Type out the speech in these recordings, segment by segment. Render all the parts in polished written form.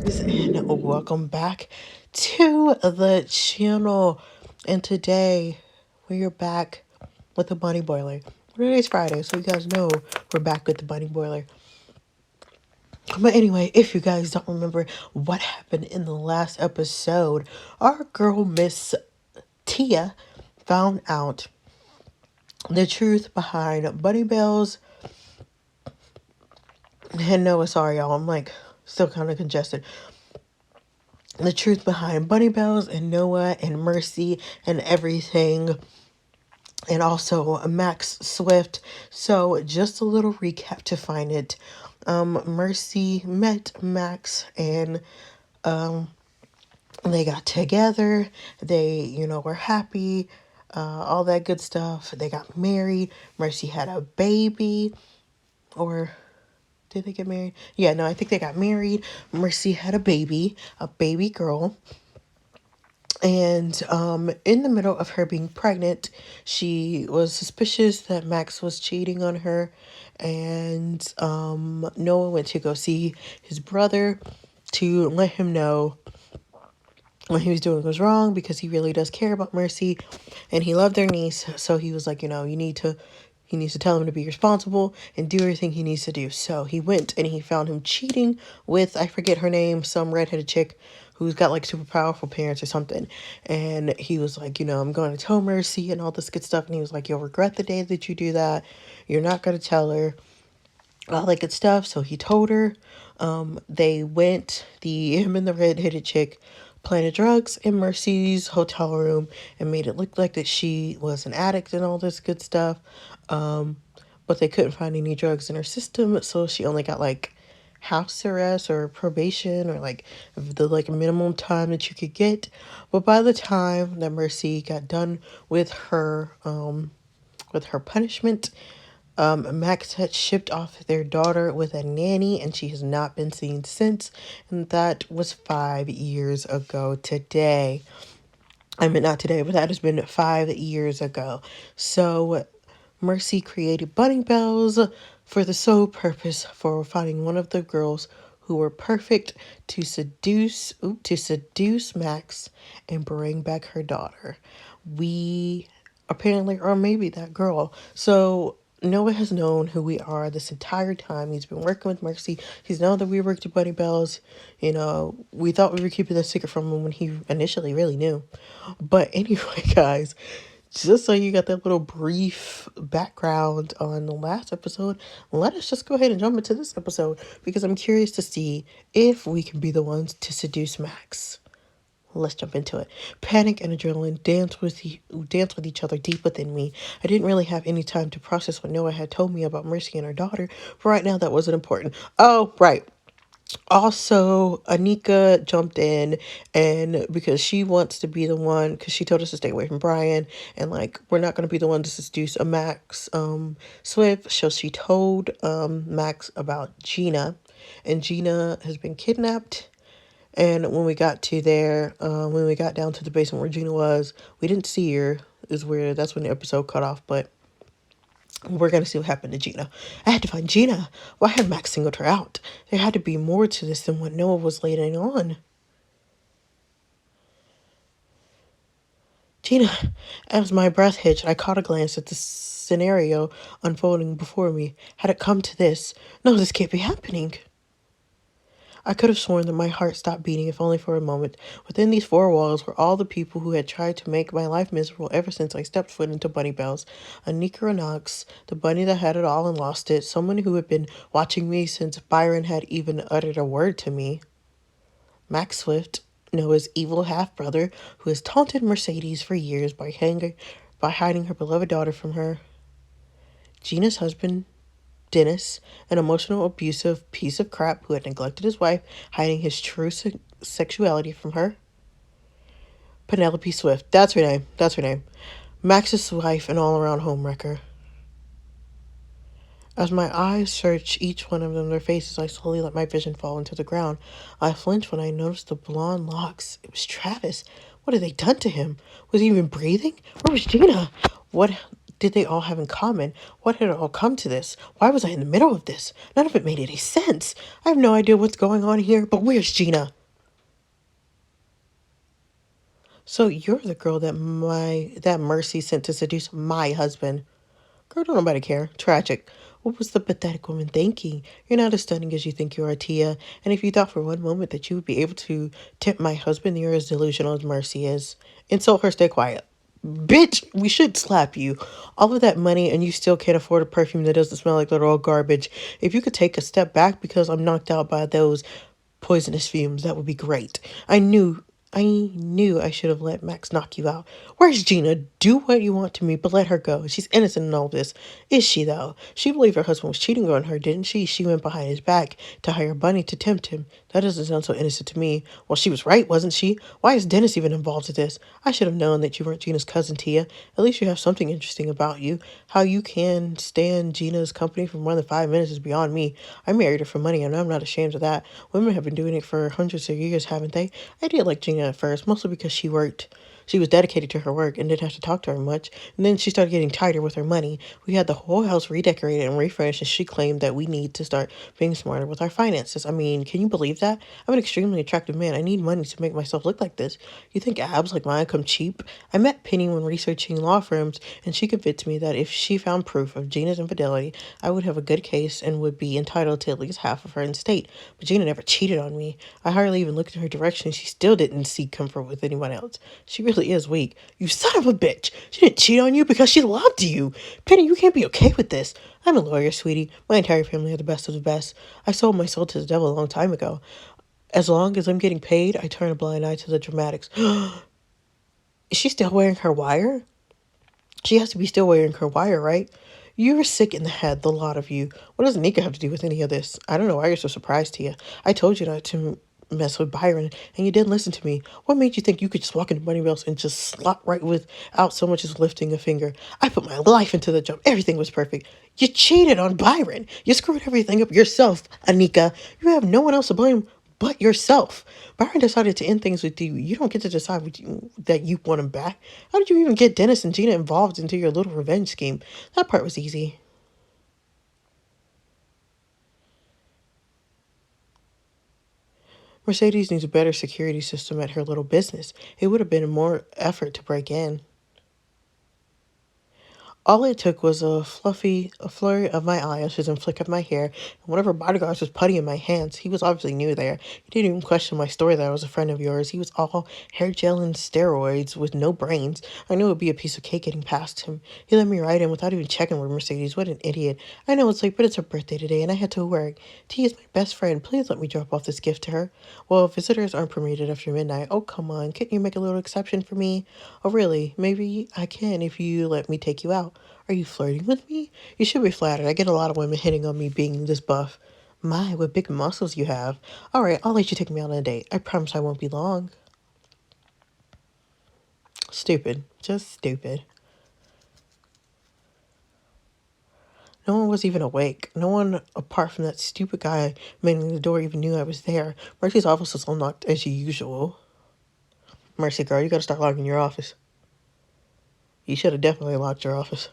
And welcome back to the channel. And today we are back with the bunny boiler. Today's Friday, so you guys know we're back with the bunny boiler. But anyway, if you guys don't remember what happened in the last episode, our girl Miss Tia found out the truth behind Bunny Bells. And no, sorry y'all, I'm like still kind of congested. The truth behind Bunny Bells and Noah and Mercy and everything, and also Max Swift. So just a little recap to find it. Mercy met Max and they got together. They, were happy, all that good stuff. They got married. Mercy had a baby, or did they get married? Yeah, no, I think they got married. Mercy had a baby girl. And in the middle of her being pregnant, she was suspicious that Max was cheating on her. And Noah went to go see his brother to let him know what he was doing was wrong, because he really does care about Mercy and he loved their niece. So he was like, he needs to tell him to be responsible and do everything he needs to do. So he went and he found him cheating with, I forget her name, some redheaded chick who's got like super powerful parents or something. And he was like, I'm going to tell Mercy and all this good stuff. And he was like, you'll regret the day that you do that. You're not going to tell her, all that good stuff. So he told her. They went, him and the redheaded chick planted drugs in Mercy's hotel room and made it look like that she was an addict and all this good stuff. But they couldn't find any drugs in her system, so she only got like house arrest or probation, or like the minimum time that you could get. But by the time that Mercy got done with her punishment, Max had shipped off their daughter with a nanny, and she has not been seen since. And that was 5 years ago today. I mean, not today, but that has been 5 years ago. So Mercy created Bunny Bells for the sole purpose for finding one of the girls who were perfect to seduce Max and bring back her daughter. We apparently are maybe that girl. So Noah has known who we are this entire time. He's been working with Mercy. He's known that we worked at Bunny Bells. We thought we were keeping the secret from him when he initially really knew. But anyway, guys, just so you got that little brief background on the last episode, let us just go ahead and jump into this episode, because I'm curious to see if we can be the ones to seduce Max. Let's jump into it. Panic and adrenaline danced with each other deep within me. I didn't really have any time to process what Noah had told me about Mercy and her daughter, but right now that wasn't important. Oh, right. Also, Anika jumped in, and because she wants to be the one, because she told us to stay away from Brian, and like we're not going to be the one to seduce a Max Swift. So she told Max about Gina, and Gina has been kidnapped. And when we got when we got down to the basement where Gina was, we didn't see her. Is where that's when the episode cut off, but we're going to see what happened to Gina. I had to find Gina. Why had Max singled her out? There had to be more to this than what Noah was laying on. Gina, as my breath hitched, I caught a glance at the scenario unfolding before me. Had it come to this? No, this can't be happening. I could have sworn that my heart stopped beating, if only for a moment. Within these four walls were all the people who had tried to make my life miserable ever since I stepped foot into Bunny Bells. Anika Knox, the bunny that had it all and lost it, someone who had been watching me since Byron had even uttered a word to me. Max Swift, Noah's evil half-brother, who has taunted Mercedes for years by hiding her beloved daughter from her. Gina's husband, Dennis, an emotional, abusive piece of crap who had neglected his wife, hiding his true sexuality from her. Penelope Swift, that's her name. Max's wife and all-around homewrecker. As my eyes searched each one of them, their faces, I slowly let my vision fall into the ground. I flinched when I noticed the blonde locks. It was Travis. What had they done to him? Was he even breathing? Where was Gina? What did they all have in common? What had it all come to this? Why was I in the middle of this? None of it made any sense. I have no idea what's going on here, but where's Gina? So you're the girl that Mercy sent to seduce my husband. Girl, don't nobody care. Tragic. What was the pathetic woman thinking? You're not as stunning as you think you are, Tia. And if you thought for one moment that you would be able to tempt my husband, you're as delusional as Mercy is. Insult her, stay quiet. Bitch, we should slap you. All of that money and you still can't afford a perfume that doesn't smell like literal garbage. If you could take a step back because I'm knocked out by those poisonous fumes, that would be great. I knew I should have let Max knock you out. Where's Gina? Do what you want to me, but let her go. She's innocent in all this. Is she, though? She believed her husband was cheating on her, didn't she? She went behind his back to hire Bunny to tempt him. That doesn't sound so innocent to me. Well, she was right, wasn't she? Why is Dennis even involved in this? I should have known that you weren't Gina's cousin, Tia. At least you have something interesting about you. How you can stand Gina's company for more than 5 minutes is beyond me. I married her for money, and I'm not ashamed of that. Women have been doing it for hundreds of years, haven't they? I did like Gina at first, mostly because she worked. She was dedicated to her work and didn't have to talk to her much. And then she started getting tighter with her money. We had the whole house redecorated and refurnished, and she claimed that we need to start being smarter with our finances. I mean, can you believe that? I'm an extremely attractive man. I need money to make myself look like this. You think abs like mine come cheap? I met Penny when researching law firms, and she convinced me that if she found proof of Gina's infidelity, I would have a good case and would be entitled to at least half of her estate. But Gina never cheated on me. I hardly even looked in her direction. She still didn't seek comfort with anyone else. She really is weak. You son of a bitch. She didn't cheat on you because she loved you. Penny, you can't be okay with this. I'm a lawyer, sweetie. My entire family are the best of the best. I sold my soul to the devil a long time ago. As long as I'm getting paid, I turn a blind eye to the dramatics. Is she still wearing her wire? She has to be still wearing her wire, right? You're sick in the head, the lot of you. What does Nika have to do with any of this? I don't know why you're so surprised, Tia. I told you not to mess with Byron, and you didn't listen to me. What made you think you could just walk into Bunny Rails and just slot right without so much as lifting a finger? I put my life into the job. Everything was perfect. You cheated on Byron. You screwed everything up yourself, Anika. You have no one else to blame but yourself. Byron decided to end things with you. You don't get to decide that you want him back. How did you even get Dennis and Gina involved into your little revenge scheme? That part was easy. Mercedes needs a better security system at her little business. It would have been more effort to break in. All it took was a flurry of my eyelashes and flick of my hair, and one of her bodyguards was putty in my hands. He was obviously new there. He didn't even question my story that I was a friend of yours. He was all hair gel and steroids with no brains. I knew it would be a piece of cake getting past him. He let me right in without even checking with Mercedes. What an idiot. I know it's late, but it's her birthday today, and I had to work. T is my best friend. Please let me drop off this gift to her. Well, visitors aren't permitted after midnight. Oh, come on. Can't you make a little exception for me? Oh, really? Maybe I can if you let me take you out. Are you flirting with me? You should be flattered. I get a lot of women hitting on me being this buff. My, what big muscles you have. All right, I'll let you take me on a date. I promise I won't be long. Stupid. Just stupid. No one was even awake. No one, apart from that stupid guy manning the door, even knew I was there. Mercy's office was unlocked as usual. Mercy, girl, you gotta start locking your office. You should have definitely locked your office.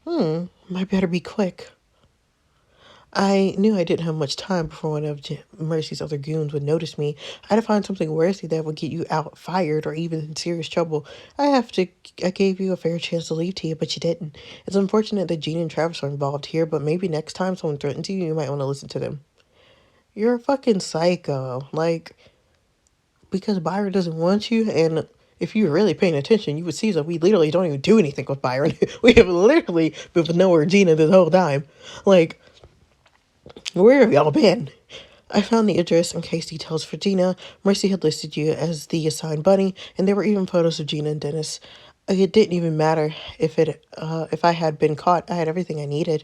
I better be quick. I knew I didn't have much time before one of Mercy's other goons would notice me. I had to find something worthy that would get you out, fired, or even in serious trouble. I gave you a fair chance to leave, Tia, but you didn't. It's unfortunate that Gene and Travis are involved here, but maybe next time someone threatens you, you might want to listen to them. You're a fucking psycho. Like, because Byron doesn't want you, and if you were really paying attention, you would see that we literally don't even do anything with Byron. We have literally been with Noah or Gina this whole time. Like, where have y'all been? I found the address and case details for Gina. Mercy had listed you as the assigned bunny, and there were even photos of Gina and Dennis. It didn't even matter if I had been caught. I had everything I needed.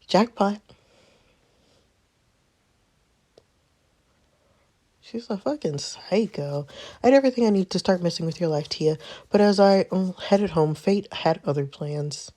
Jackpot. She's a fucking psycho. I had everything I need to start messing with your life, Tia. But as I headed home, fate had other plans.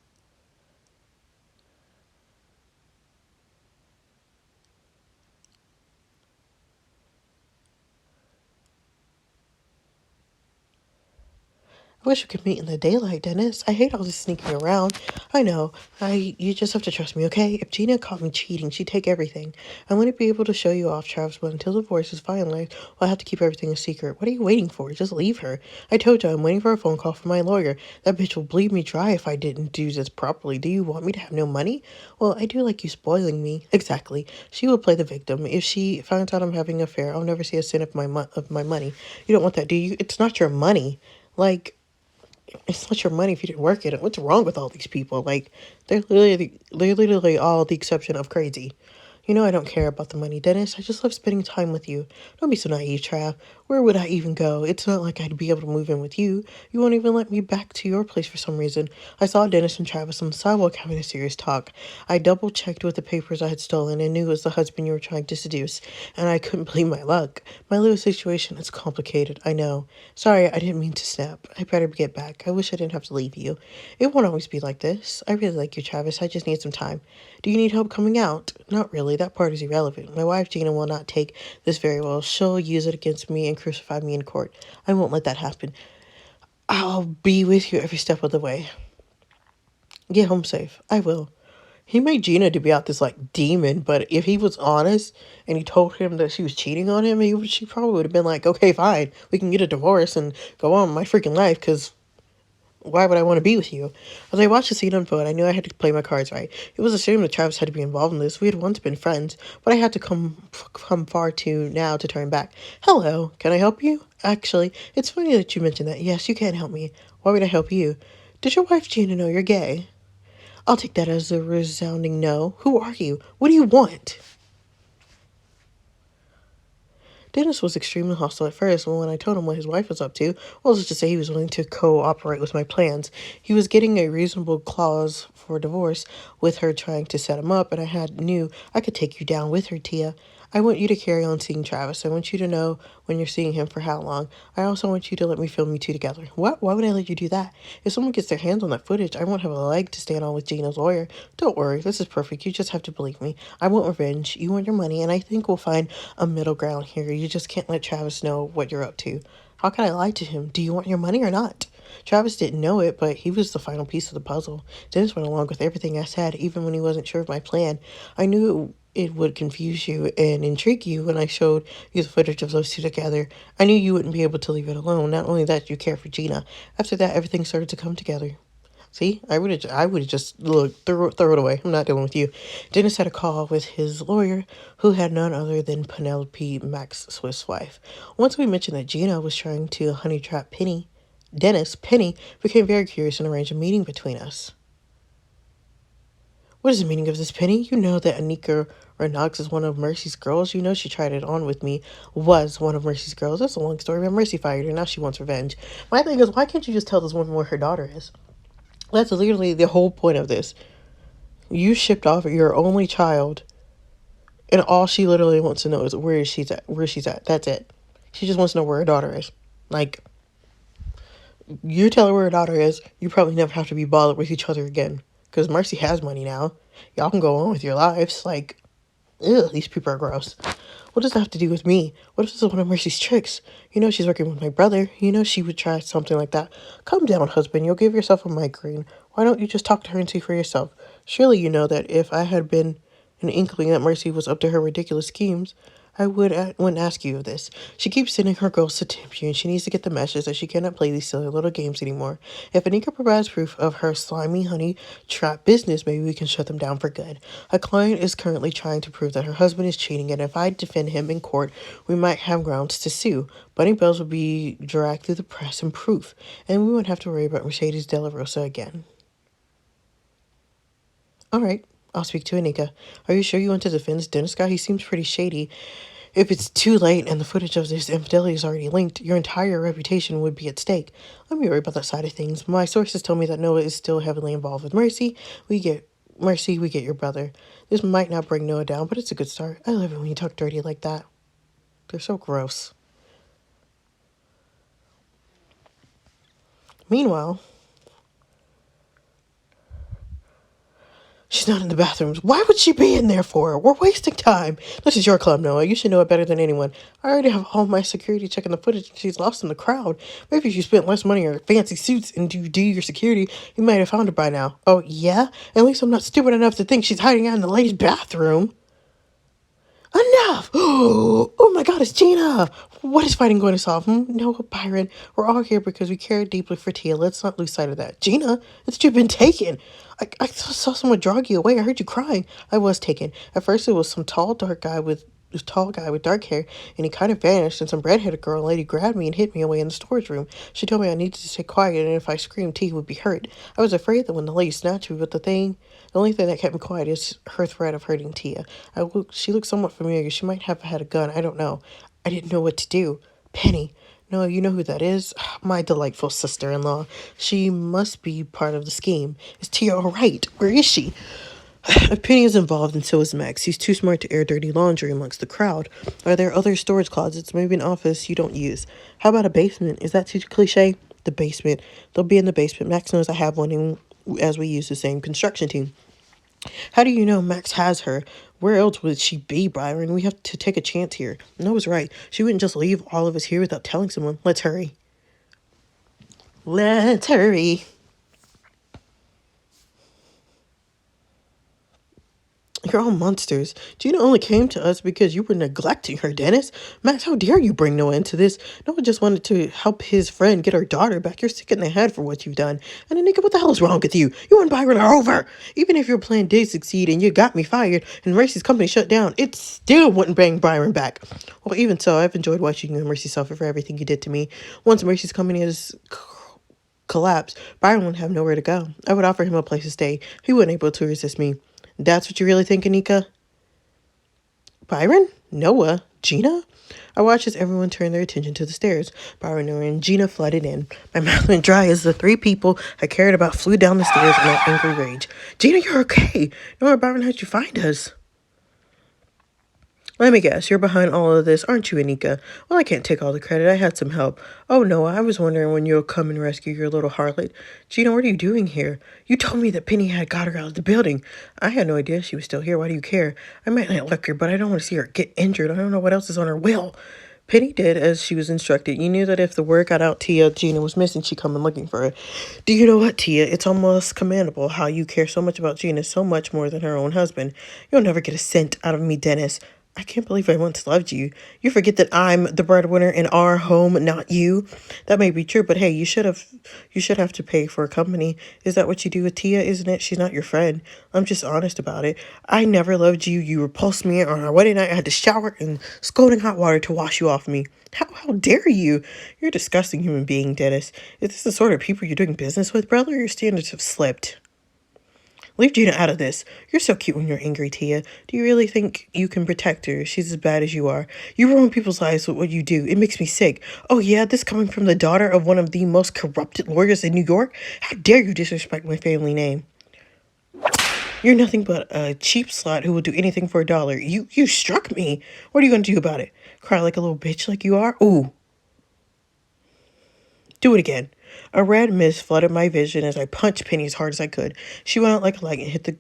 I wish we could meet in the daylight, Dennis. I hate all this sneaking around. I know. You just have to trust me, okay? If Gina caught me cheating, she'd take everything. I wouldn't be able to show you off, Travis, but until the divorce is finalized, I'll have to keep everything a secret. What are you waiting for? Just leave her. I told you I'm waiting for a phone call from my lawyer. That bitch will bleed me dry if I didn't do this properly. Do you want me to have no money? Well, I do like you spoiling me. Exactly. She will play the victim. If she finds out I'm having an affair, I'll never see a cent of my money. You don't want that, do you? It's not your money. Like, it's not your money if you didn't work it. What's wrong with all these people? Like, they're literally all the exception of crazy. You know I don't care about the money, Dennis. I just love spending time with you. Don't be so naive, Trav. Where would I even go? It's not like I'd be able to move in with you. You won't even let me back to your place for some reason. I saw Dennis and Travis on the sidewalk having a serious talk. I double checked with the papers I had stolen and knew it was the husband you were trying to seduce, and I couldn't believe my luck. My little situation is complicated, I know. Sorry, I didn't mean to snap. I better get back. I wish I didn't have to leave you. It won't always be like this. I really like you, Travis. I just need some time. Do you need help coming out? Not really. That part is irrelevant. My wife, Gina, will not take this very well. She'll use it against me and crucify me in court. I won't let that happen. I'll be with you every step of the way. Get home safe. I will. He made Gina to be out this like demon, but if he was honest and he told him that she was cheating on him, she probably would have been like, okay, fine, we can get a divorce and go on with my freaking life, because why would I want to be with you? As I watched the scene unfold, I knew I had to play my cards right. It was a shame that Travis had to be involved in this. We had once been friends, but I had to come far too now to turn back. Hello, can I help you? Actually, it's funny that you mentioned that. Yes, you can help me. Why would I help you? Does your wife Gina know you're gay? I'll take that as a resounding no. Who are you? What do you want? Dennis was extremely hostile at first, and when I told him what his wife was up to, well, let's just say he was willing to cooperate with my plans. He was getting a reasonable clause for divorce with her trying to set him up, and knew I could take you down with her, Tia. I want you to carry on seeing Travis. I want you to know when you're seeing him for how long. I also want you to let me film you two together. What? Why would I let you do that? If someone gets their hands on that footage, I won't have a leg to stand on with Gina's lawyer. Don't worry, this is perfect. You just have to believe me. I want revenge. You want your money, and I think we'll find a middle ground here. You just can't let Travis know what you're up to. How can I lie to him? Do you want your money or not? Travis didn't know it, but he was the final piece of the puzzle. Dennis went along with everything I said, even when he wasn't sure of my plan. I knew it would confuse you and intrigue you when I showed you the footage of those two together. I knew you wouldn't be able to leave it alone. Not only that, you care for Gina. After that, everything started to come together. See, I would have just look throw it away. I'm not dealing with you. Dennis had a call with his lawyer, who had none other than Penelope Max Swift's wife. Once we mentioned that Gina was trying to honey trap Penny became very curious and arranged a meeting between us. What is the meaning of this, Penny? You know that Anika Renox is one of Mercy's girls. You know she tried it on with me, was one of Mercy's girls. That's a long story, but Mercy fired her. Now she wants revenge. My thing is, why can't you just tell this woman where her daughter is? That's literally the whole point of this. You shipped off your only child, and all she literally wants to know is where she's at. Where she's at. That's it. She just wants to know where her daughter is. Like, you tell her where her daughter is, you probably never have to be bothered with each other again. Because Mercy has money now. Y'all can go on with your lives. Like, ew, these people are gross. What does that have to do with me? What if this is one of Mercy's tricks? You know she's working with my brother. You know she would try something like that. Calm down, husband. You'll give yourself a migraine. Why don't you just talk to her and see for yourself? Surely you know that if I had been an inkling that Mercy was up to her ridiculous schemes, wouldn't ask you of this. She keeps sending her girls to tempt you, and she needs to get the message that she cannot play these silly little games anymore. If Anika provides proof of her slimy honey trap business, maybe we can shut them down for good. A client is currently trying to prove that her husband is cheating, and if I defend him in court, we might have grounds to sue. Bunny Bells would be dragged through the press and proof, and we wouldn't have to worry about Mercedes De La Rosa again. All right. I'll speak to Anika. Are you sure you want to defend this Dennis guy? He seems pretty shady. If it's too late and the footage of this infidelity is already linked, your entire reputation would be at stake. Let me worry about that side of things. My sources tell me that Noah is still heavily involved with Mercy, we get your brother. This might not bring Noah down, but it's a good start. I love it when you talk dirty like that. They're so gross. Meanwhile, She's not in the bathrooms. Why would she be in there for? We're wasting time. This is your club, Noah. You should know it better than anyone. I already have all my security checking the footage and she's lost in the crowd. Maybe if you spent less money on fancy suits and do your security, you might have found her by now. Oh, yeah? At least I'm not stupid enough to think she's hiding out in the ladies' bathroom. Enough! Oh my god, it's Gina! What is fighting going to solve? No, Byron. We're all here because we care deeply for Tia. Let's not lose sight of that. Gina, it's you've been taken. I saw someone drag you away. I heard you crying. I was taken. At first, it was some tall guy with dark hair, and he kind of vanished, and some redheaded girl lady grabbed me and hit me away in the storage room. She told me I needed to stay quiet, and if I screamed, Tia would be hurt. I was afraid that when the lady snatched me, but the only thing that kept me quiet is her threat of hurting Tia. She looked somewhat familiar. She might have had a gun. I don't know. I didn't know what to do. Penny. No, you know who that is? My delightful sister-in-law. She must be part of the scheme. Is Tia all right? Where is she? If Penny is involved, and so is Max. He's too smart to air dirty laundry amongst the crowd. Are there other storage closets, maybe an office you don't use? How about a basement? Is that too cliche? The basement. They'll be in the basement. Max knows I have one, as we use the same construction team. How do you know Max has her? Where else would she be, Byron? We have to take a chance here. Noah's right. She wouldn't just leave all of us here without telling someone. Let's hurry. Let's hurry. You're all monsters. Gina only came to us because you were neglecting her, Dennis. Max, how dare you bring Noah into this? Noah just wanted to help his friend get her daughter back. You're sick in the head for what you've done. And Anika, what the hell is wrong with you? You and Byron are over. Even if your plan did succeed and you got me fired and Mercy's company shut down, it still wouldn't bring Byron back. Well, even so, I've enjoyed watching you and Mercy suffer for everything you did to me. Once Mercy's company has collapsed, Byron would have nowhere to go. I would offer him a place to stay. He wasn't able to resist me. That's what you really think, Anika? Byron? Noah? Gina? I watched as everyone turned their attention to the stairs. Byron, Noah, and Gina flooded in. My mouth went dry as the three people I cared about flew down the stairs in an angry rage. Gina, you're okay. Noah, Byron, how'd you find us? Let me guess, you're behind all of this, aren't you, Anika? Well, I can't take all the credit. I had some help. Oh, no, I was wondering when you'll come and rescue your little harlot. Gina, what are you doing here? You told me that Penny had got her out of the building. I had no idea she was still here. Why do you care? I might not like her, but I don't want to see her get injured. I don't know what else is on her will. Penny did as she was instructed. You knew that if the word got out Gina was missing, she'd come and looking for her. Do you know what, Tia? It's almost commendable how you care so much about Gina, so much more than her own husband. You'll never get a cent out of me, Dennis. I can't believe I once loved you. You forget that I'm the breadwinner in our home, not you. That may be true, but hey, you should have to pay for a company. Is that what you do with Tia, isn't it? She's not your friend. I'm just honest about it. I never loved you. You repulsed me on our wedding night. I had to shower in scalding hot water to wash you off me. How dare you? You're a disgusting human being, Dennis. Is this the sort of people you're doing business with, brother? Your standards have slipped. Leave Gina out of this. You're so cute when you're angry, Tia. Do you really think you can protect her? She's as bad as you are. You ruin people's lives with what you do. It makes me sick. Oh, yeah? This coming from the daughter of one of the most corrupted lawyers in New York? How dare you disrespect my family name? You're nothing but a cheap slut who will do anything for $1. You struck me. What are you going to do about it? Cry like a little bitch like you are? Ooh. Do it again. A red mist flooded my vision as I punched Penny as hard as I could. She went out like a light and hit the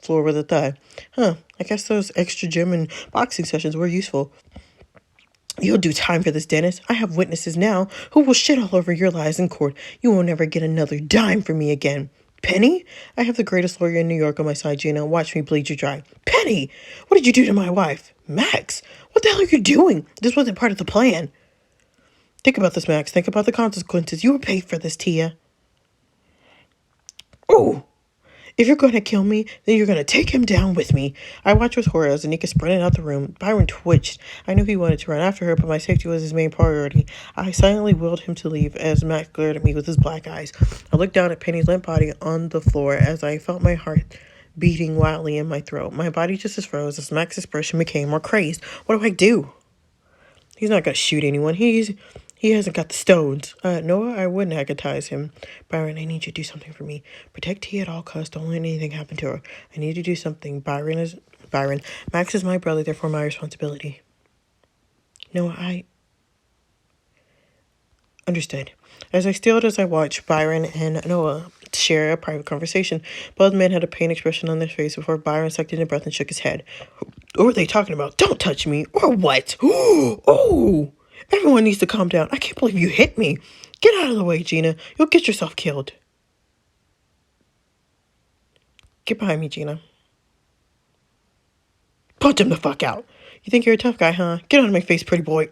floor with a thud. I guess those extra gym and boxing sessions were useful. You'll do time for this, Dennis. I have witnesses now who will shit all over your lies in court. You will never get another dime from me again. Penny? I have the greatest lawyer in New York on my side, Gina. Watch me bleed you dry. Penny! What did you do to my wife? Max! What the hell are you doing? This wasn't part of the plan. Think about this, Max. Think about the consequences. You were paid for this, Tia. Oh! If you're going to kill me, then you're going to take him down with me. I watched with horror as Anika sprinted out the room. Byron twitched. I knew he wanted to run after her, but my safety was his main priority. I silently willed him to leave as Max glared at me with his black eyes. I looked down at Penny's limp body on the floor as I felt my heart beating wildly in my throat. My body just as froze as Max's expression became more crazed. What do I do? He's not going to shoot anyone. He hasn't got the stones. Noah, I wouldn't agonize him. Byron, I need you to do something for me. Protect Tia at all costs. Don't let anything happen to her. I need to do something. Byron. Max is my brother, therefore my responsibility. Noah, I understood. As I watched Byron and Noah to share a private conversation. Both men had a pain expression on their face before Byron sucked in a breath and shook his head. What were they talking about? Don't touch me. Or what? Oh, everyone needs to calm down. I can't believe you hit me. Get out of the way, Gina. You'll get yourself killed. Get behind me, Gina. Punch him the fuck out. You think you're a tough guy, huh? Get out of my face, pretty boy.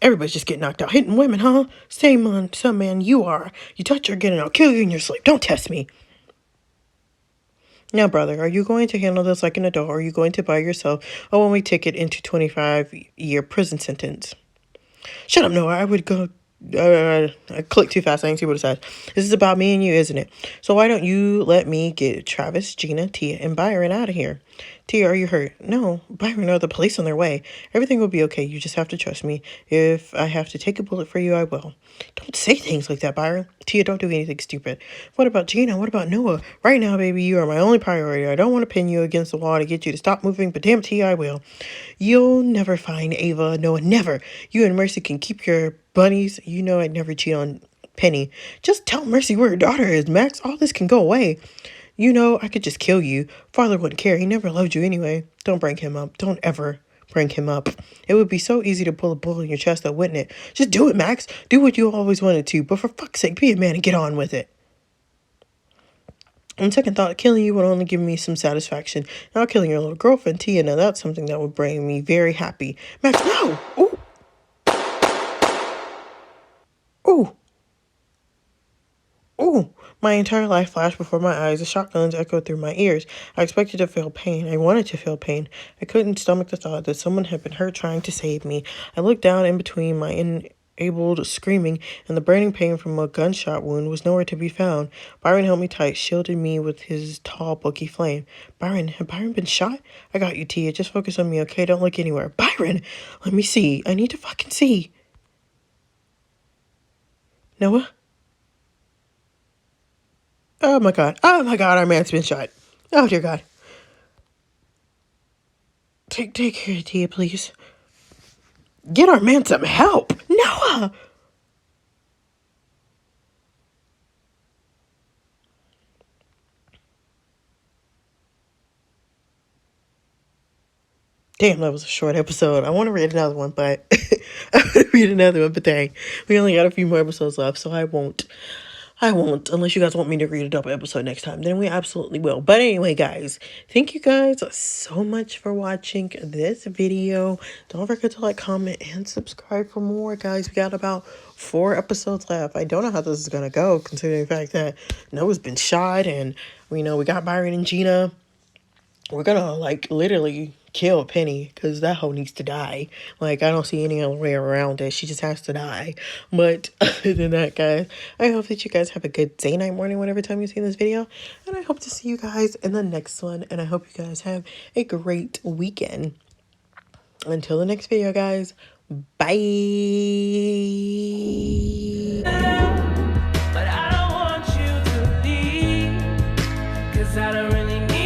Everybody's just getting knocked out. Hitting women, huh? Same on some man you are. You touch her again and I'll kill you in your sleep. Don't test me. Now, brother, are you going to handle this like an adult, or are you going to buy yourself a one-way ticket into 25-year prison sentence? Shut up, Noah. I would go. I clicked too fast. I didn't see what it said. This is about me and you, isn't it? So why don't you let me get Travis, Gina, Tia, and Byron out of here? Tia, are you hurt? No, Byron, are the police on their way? Everything will be okay. You just have to trust me. If I have to take a bullet for you, I will. Don't say things like that, Byron. Tia, don't do anything stupid. What about Gina? What about Noah? Right now, baby, you are my only priority. I don't want to pin you against the wall to get you to stop moving, but damn Tia, I will. You'll never find Ava, Noah, never. You and Mercy can keep your bunnies. You know I'd never cheat on Penny. Just tell Mercy where her daughter is, Max. All this can go away. You know, I could just kill you. Father wouldn't care. He never loved you anyway. Don't bring him up. Don't ever bring him up. It would be so easy to pull a bullet in your chest, though, wouldn't it? Just do it, Max. Do what you always wanted to. But for fuck's sake, be a man and get on with it. On second thought, killing you would only give me some satisfaction. Now killing your little girlfriend, Tia, now that's something that would bring me very happy. Max, no! Ooh! Ooh! Ooh! My entire life flashed before my eyes. The shotguns echoed through my ears. I expected to feel pain. I wanted to feel pain. I couldn't stomach the thought that someone had been hurt trying to save me. I looked down in between my enabled screaming, and the burning pain from a gunshot wound was nowhere to be found. Byron held me tight, shielded me with his tall, bulky flame. Byron, had Byron been shot? I got you, Tia. Just focus on me, okay? Don't look anywhere. Byron! Let me see. I need to fucking see. Noah? Oh my god. Oh my god, our man's been shot. Oh dear God. Take care, Tia, please. Get our man some help. Noah! Damn, that was a short episode. I want to read another one, but I want to read another one, but dang, we only got a few more episodes left, so I won't. Unless you guys want me to read a double episode next time. Then we absolutely will. But anyway, guys, thank you guys so much for watching this video. Don't forget to like, comment, and subscribe for more, guys. We got about 4 episodes left. I don't know how this is going to go, considering the fact that Noah's been shot, and, we got Byron and Gina. We're gonna, like, literally kill Penny, because that hoe needs to die. Like, I don't see any other way around it. She just has to die. But other than that, guys, I hope that you guys have a good day, night, morning, whatever time you see this video. And I hope to see you guys in the next one. And I hope you guys have a great weekend. Until the next video, guys. Bye. But I don't want you to leave, 'cause I don't really need